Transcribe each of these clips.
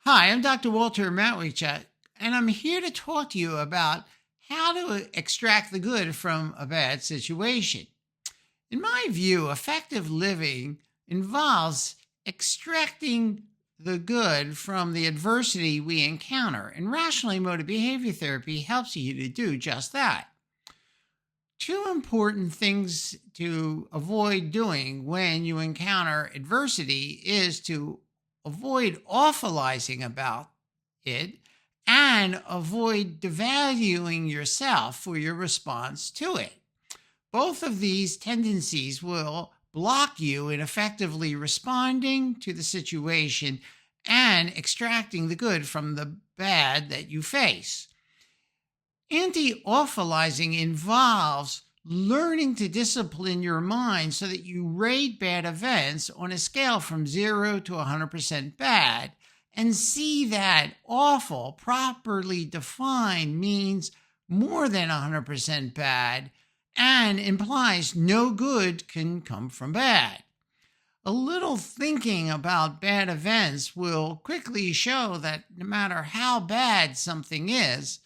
Hi, I'm Dr. Walter Matwichak, and I'm here to talk to you about how to extract the good from a bad situation. In my view, effective living involves extracting the good from the adversity we encounter, and rational emotive behavior therapy helps you to do just that. Two important things to avoid doing when you encounter adversity is to avoid awfulizing about it and avoid devaluing yourself for your response to it. Both of these tendencies will block you in effectively responding to the situation and extracting the good from the bad that you face. Anti awfulizing involves learning to discipline your mind so that you rate bad events on a scale from 0 to 100% bad and see that awful, properly defined, means more than 100% bad and implies no good can come from bad. A little thinking about bad events will quickly show that no matter how bad something is,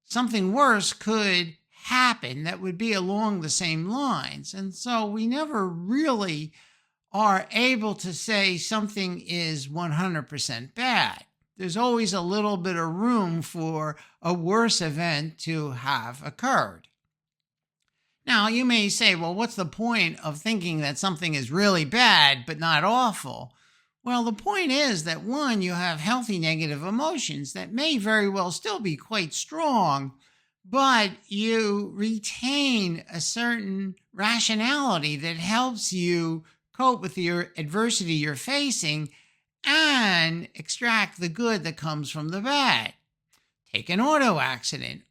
something worse could happen that would be along the same lines. And so we never really are able to say something is 100% bad. There's always a little bit of room for a worse event to have occurred. Now, you may say, well, what's the point of thinking that something is really bad but not awful? Well, the point is that one, you have healthy negative emotions that may very well still be quite strong, but you retain a certain rationality that helps you cope with your adversity you're facing and extract the good that comes from the bad. Take an auto accident.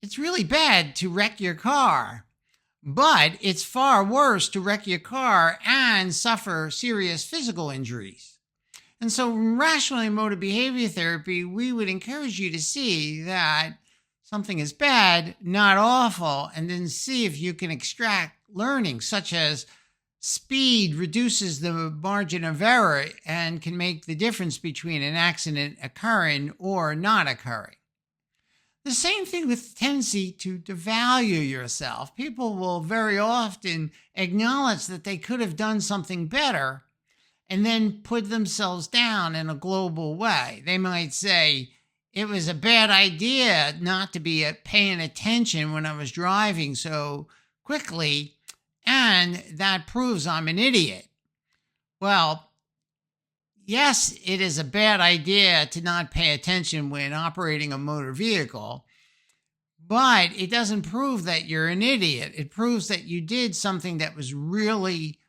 It's really bad to wreck your car, but it's far worse to wreck your car and suffer serious physical injuries. And so in rational emotive behavior therapy, we would encourage you to see that something is bad, not awful, and then see if you can extract learning, such as speed reduces the margin of error and can make the difference between an accident occurring or not occurring. The same thing with the tendency to devalue yourself. People will very often acknowledge that they could have done something better and then put themselves down in a global way. They might say, it was a bad idea not to be paying attention when I was driving so quickly, and that proves I'm an idiot. Well, yes, it is a bad idea to not pay attention when operating a motor vehicle, but it doesn't prove that you're an idiot. It proves that you did something that was really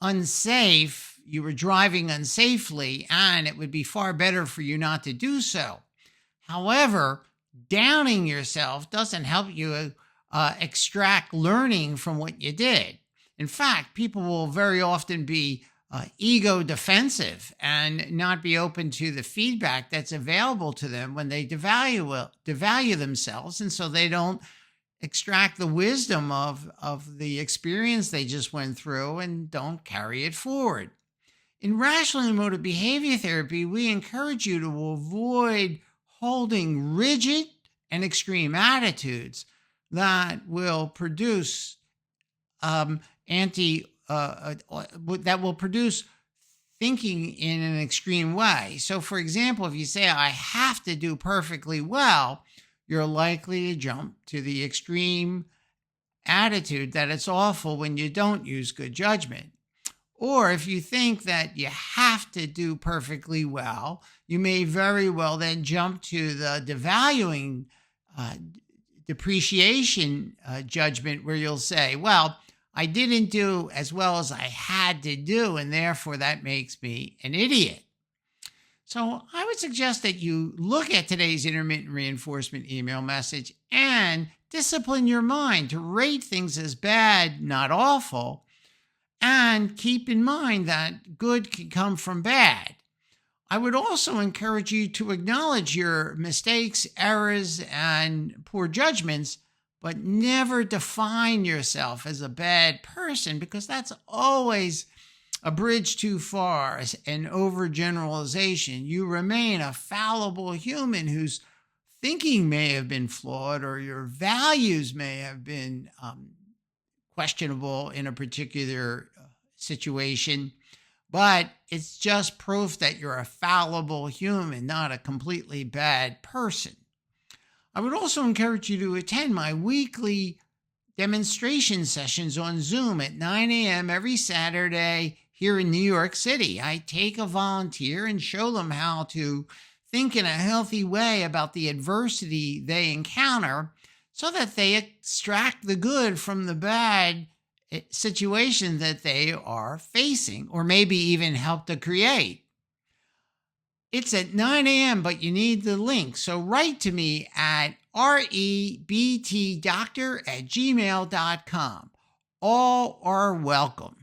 unsafe. You were driving unsafely, and it would be far better for you not to do so. However, downing yourself doesn't help you extract learning from what you did. In fact, people will very often be ego defensive and not be open to the feedback that's available to them when they devalue themselves. And so they don't extract the wisdom of the experience they just went through and don't carry it forward. In rational emotive behavior therapy, we encourage you to avoid holding rigid and extreme attitudes that will produce that will produce thinking in an extreme way. So, for example, if you say, I have to do perfectly well, you're likely to jump to the extreme attitude that it's awful when you don't use good judgment. Or if you think that you have to do perfectly well, you may very well then jump to the devaluing depreciation judgment where you'll say, well, I didn't do as well as I had to do, and therefore that makes me an idiot. So I would suggest that you look at today's intermittent reinforcement email message and discipline your mind to rate things as bad, not awful, and keep in mind that good can come from bad. I would also encourage you to acknowledge your mistakes, errors, and poor judgments, but never define yourself as a bad person, because that's always a bridge too far, an overgeneralization. You remain a fallible human whose thinking may have been flawed or your values may have been questionable in a particular situation. But it's just proof that you're a fallible human, not a completely bad person. I would also encourage you to attend my weekly demonstration sessions on Zoom at 9 a.m. every Saturday here in New York City. I take a volunteer and show them how to think in a healthy way about the adversity they encounter so that they extract the good from the bad situation that they are facing, or maybe even help to create. It's at 9 a.m., but you need the link. So write to me at rebtdoctor@gmail.com. All are welcome.